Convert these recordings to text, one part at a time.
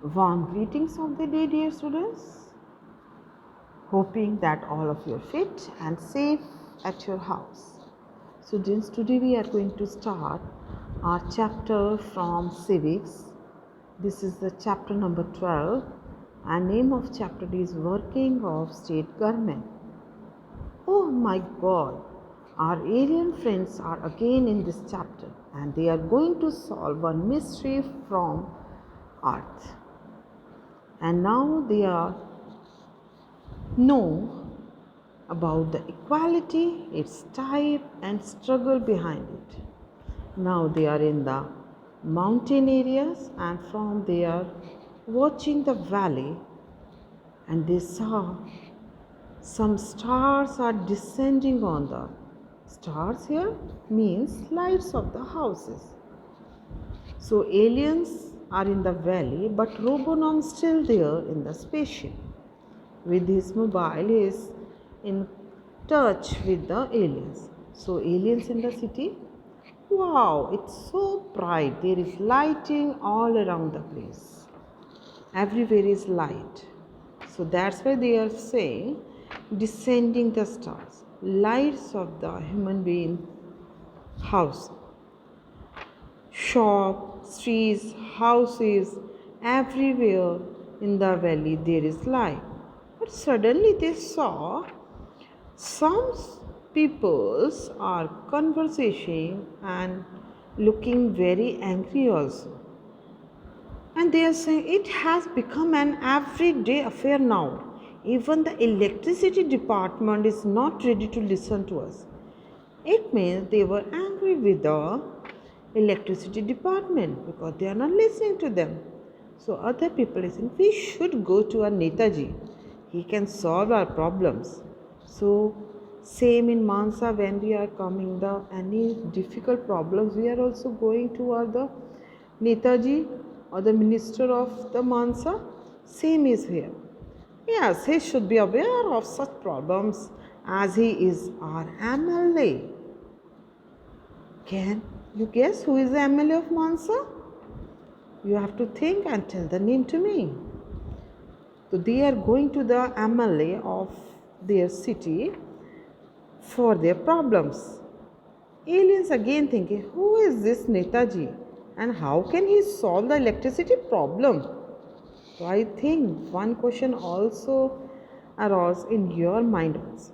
Warm greetings of the day, dear students. Hoping that all of you are fit and safe at your house. Students, today we are going to start our chapter from civics. This is the chapter number 12, and name of chapter is Working of State Government. Oh my God, our alien friends are again in this chapter, and they are going to solve one mystery from Earth. And now they are know about the equality, its type and struggle behind it. Now they are in the mountain areas, and from there watching the valley, and they saw some stars are descending on the stars. Here means lights of the houses. So aliens are in the valley, but Robonom still there in the spaceship. With his mobile, he is in touch with the aliens. So aliens in the city, wow, it's so bright. There is lighting all around the place. Everywhere is light. So that's why they are saying descending the stars, lights of the human being house. Shop, streets, houses, everywhere in the valley there is light. But suddenly they saw some peoples are conversing and looking very angry also. And they are saying it has become an everyday affair now. Even the electricity department is not ready to listen to us. It means they were angry with the electricity department because they are not listening to them. So other people are saying we should go to our Netaji. He can solve our problems. So same in Mansa, when we are coming the any difficult problems, we are also going to the Netaji or the minister of the Mansa. Same is here. Yes, he should be aware of such problems as he is our MLA. Can you guess who is the MLA of Mansa? You have to think and tell the name to me. So they are going to the MLA of their city for their problems. Aliens again thinking, who is this Netaji and how can he solve the electricity problem? So I think one question also arose in your mind also.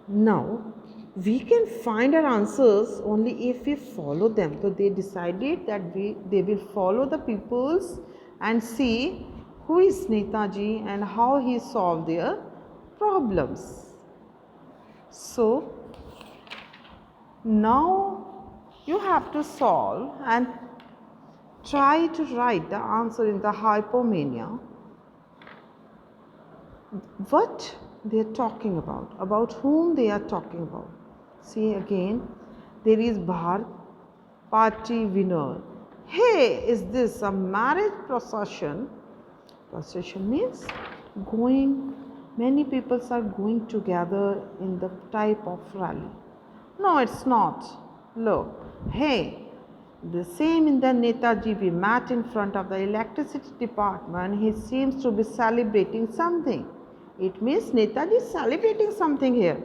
Now we can find our answers only if we follow them. So they decided that they will follow the peoples and see who is Netaji and how he solved their problems. So now you have to solve and try to write the answer in the hypomania. What they are talking about whom they are talking about. See again, there is Bharat party winner. Hey, is this a marriage procession? Procession means going, many people are going together in the type of rally. No, it's not. Look, hey, the same in the Netaji, we met in front of the electricity department. He seems to be celebrating something. It means Netaji is celebrating something here.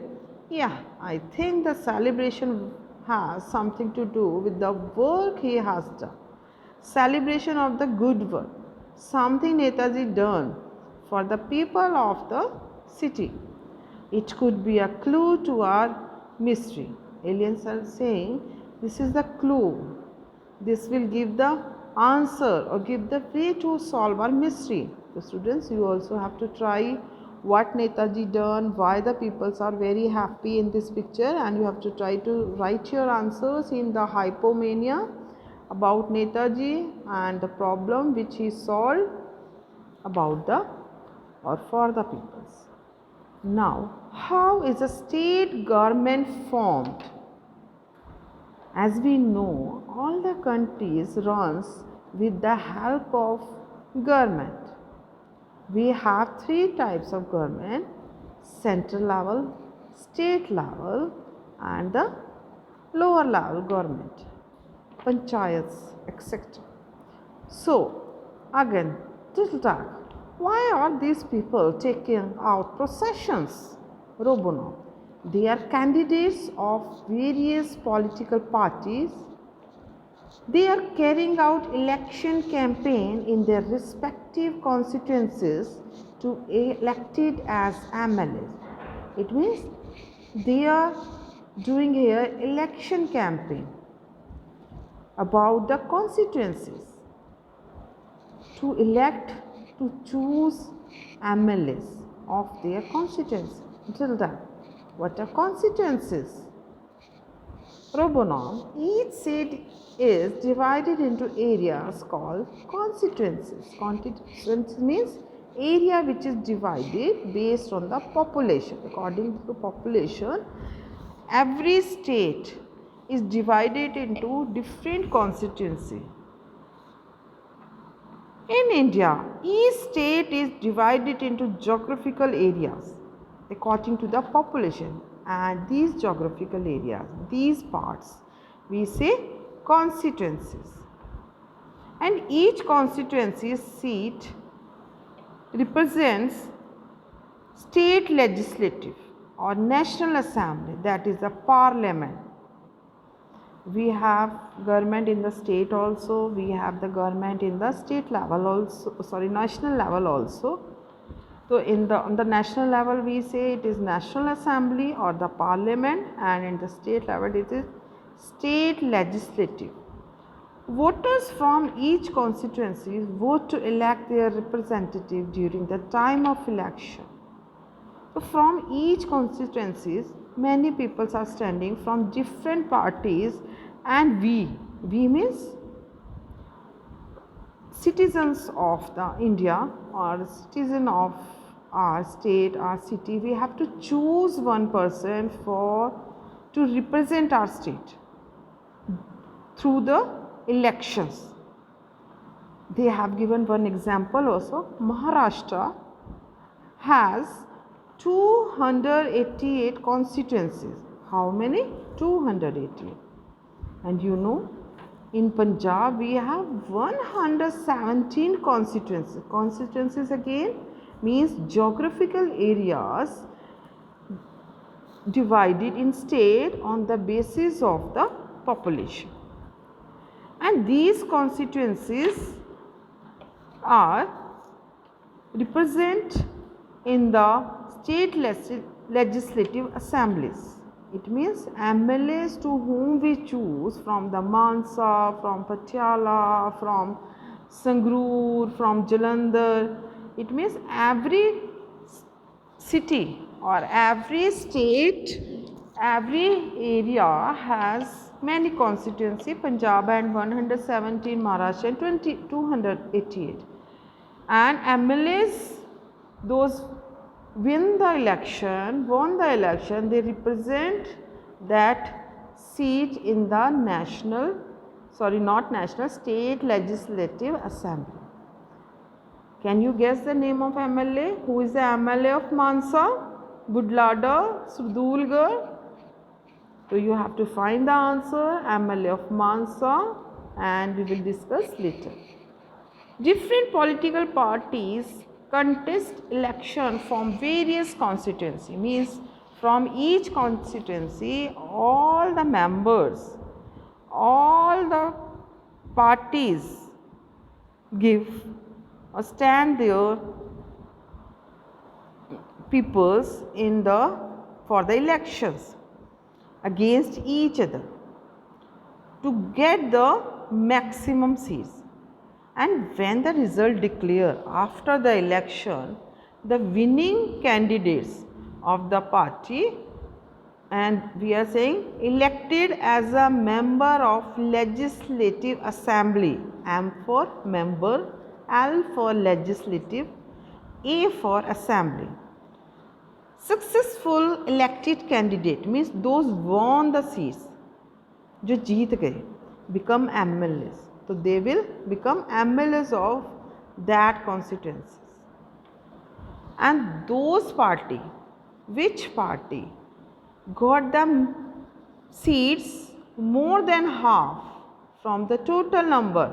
Yeah, I think the celebration has something to do with the work he has done. Celebration of the good work. Something Netaji done for the people of the city. It could be a clue to our mystery. Aliens are saying this is the clue. This will give the answer or give the way to solve our mystery. So students, you also have to try what Netaji done, why the peoples are very happy in this picture, and you have to try to write your answers in the hypomania about Netaji and the problem which he solved about the or for the peoples. Now, how is a state government formed? As we know, all the countries runs with the help of government. We have three types of government: central level, state level and the lower level government, panchayats, etc. So, Again, little talk. Why are these people taking out processions? Robono. They are candidates of various political parties. They are carrying out election campaign in their respective constituencies to elected as MLAs. It means they are doing here election campaign about the constituencies to elect, to choose MLAs of their constituency. Until that, what are constituencies? Robonom, each seat is divided into areas called constituencies. Constituency means area which is divided based on the population. According to the population, every state is divided into different constituency. In India, each state is divided into geographical areas according to the population, and these geographical areas, these parts, we say constituencies. And each constituency seat represents state legislative or national assembly, that is the parliament. We have government in the state also, we have the government in the state level also, national level also. So on the national level we say it is National Assembly or the Parliament, and in the state level it is state legislative. Voters from each constituency vote to elect their representative during the time of election. So from each constituencies, many people are standing from different parties, and we means citizens of the India or citizen of our state, our city, we have to choose one person to represent our state through the elections. They have given one example also. Maharashtra has 288 constituencies. How many? 288. And you know, in Punjab we have 117 constituencies. Constituencies again means geographical areas divided in state on the basis of the population. And these constituencies are represent in the state legislative assemblies. It means MLAs to whom we choose from the Mansa, from Patiala, from Sangrur, from Jalandhar. It means every city or every state, every area has many constituency. Punjab and 117, Maharashtra and 288. And MLAs, those won the election, they represent that seat in the state legislative assembly. Can you guess the name of MLA? Who is the MLA of Mansa, Budlada, Surdulgarh? So you have to find the answer, MLA of Mansa, and we will discuss later. Different political parties contest election from various constituency, means from each constituency all the members, all the parties give or stand their peoples for the elections against each other to get the maximum seats. And when the result declared after the election, the winning candidates of the party, and we are saying elected as a member of legislative assembly, M for member, L for legislative, A for assembly. Successful elected candidate means those won the seats, जो जीत गए, become MLAs. So they will become MLAs of that constituencies. And those party, which party got the seats more than half from the total number,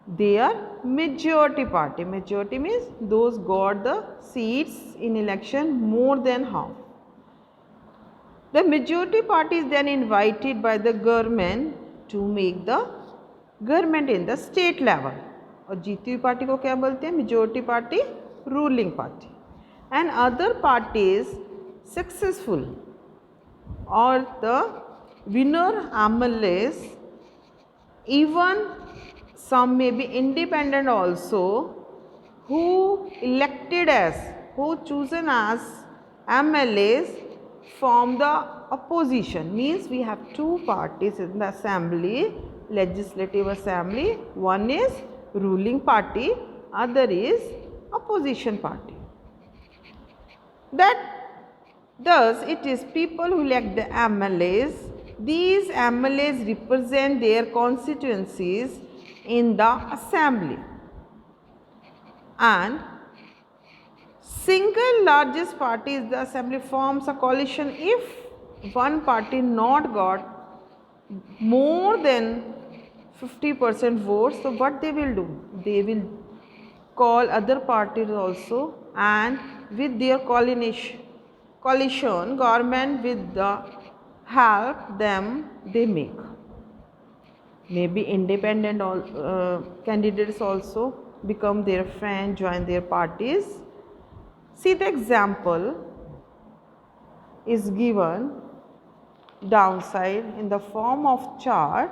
They are majority party. Majority means those got the seats in election more than half. The majority party is then invited by the government to make the government in the state level. और जीती हुई party को क्या बोलते हैं? Majority party, ruling party. And other parties successful or the winner MLAs, even some may be independent also, who elected as, who chosen as MLAs from the opposition. Means we have two parties in the assembly, legislative assembly. One is ruling party, other is opposition party. That thus it is people who elect the MLAs. These MLAs represent their constituencies in the assembly, and single largest party is the assembly forms a coalition if one party not got more than 50% votes. So what they will do? They will call other parties also, and with their coalition government, with the help them they make. Maybe independent candidates also become their friend, join their parties. See, the example is given downside in the form of chart.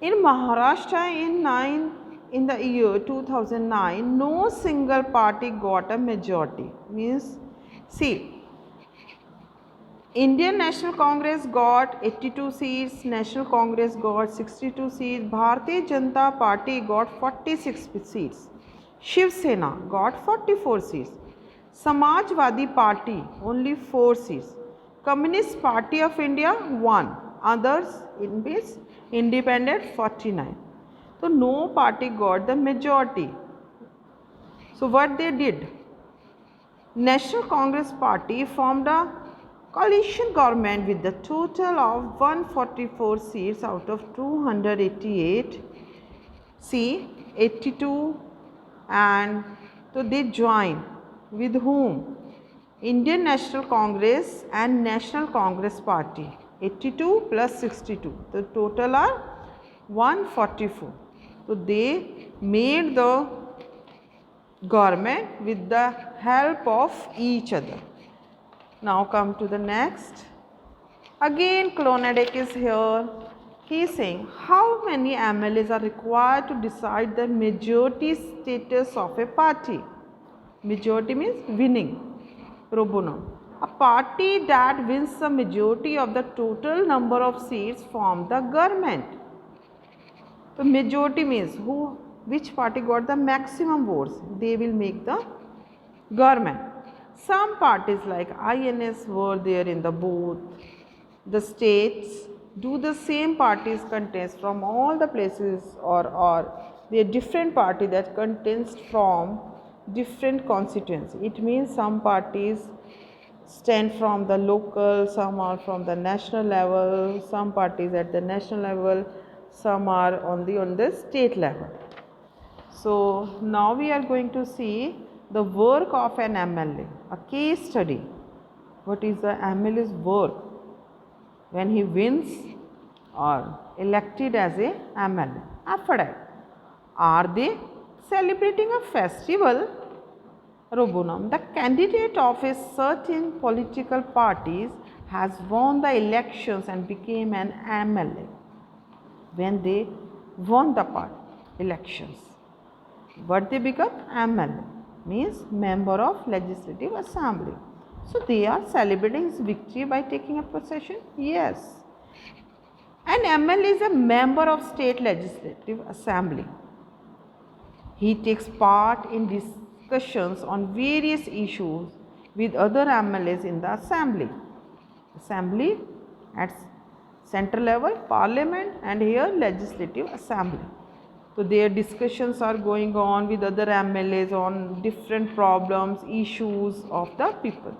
In Maharashtra in the year 2009, no single party got a majority. Means, see, Indian National Congress got 82 seats, National Congress got 62 seats, Bharatiya Janata Party got 46 seats, Shiv Sena got 44 seats, Samajwadi Party only 4 seats, Communist Party of India 1, others in which independent 49. So no party got the majority. So what they did? National Congress Party formed a coalition government with the total of 144 seats out of 288. See, 82, and so they joined with whom? Indian National Congress and National Congress Party. 82 plus 62. The total are 144. So they made the government with the help of each other. Now come to the next. Again Klonadek is here. He is saying how many MLAs are required to decide the majority status of a party. Majority means winning. Robunum. A party that wins the majority of the total number of seats form the government. So majority means which party got the maximum votes, they will make the government. Some parties like INS were there in the both the states. Do the same parties contest from all the places, or they are different party that contest from different constituency. It means some parties stand from the local, some are from the national level, some parties at the national level, some are on the state level. So now we are going to see the work of an MLA, a case study. What is the MLA's work when he wins or elected as a MLA? After that, are they celebrating a festival? Robunum, the candidate of a certain political parties has won the elections and became an MLA. When they won the elections, what they become? MLA means member of Legislative Assembly. So they are celebrating his victory by taking a procession? Yes. An MLA is a member of State Legislative Assembly. He takes part in discussions on various issues with other MLAs in the Assembly. Assembly at central level, Parliament, and here Legislative Assembly. So their discussions are going on with other MLAs on different problems, issues of the people.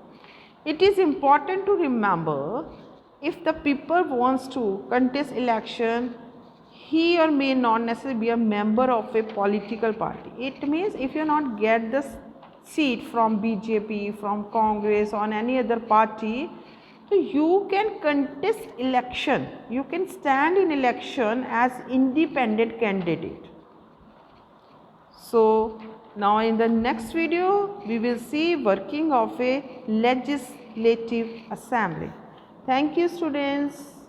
It is important to remember, if the people wants to contest election, he or may not necessarily be a member of a political party. It means if you not get the seat from BJP, from Congress, on any other party, so you can contest election. You can stand in election as independent candidate. So now in the next video, we will see working of a legislative assembly. Thank you, students.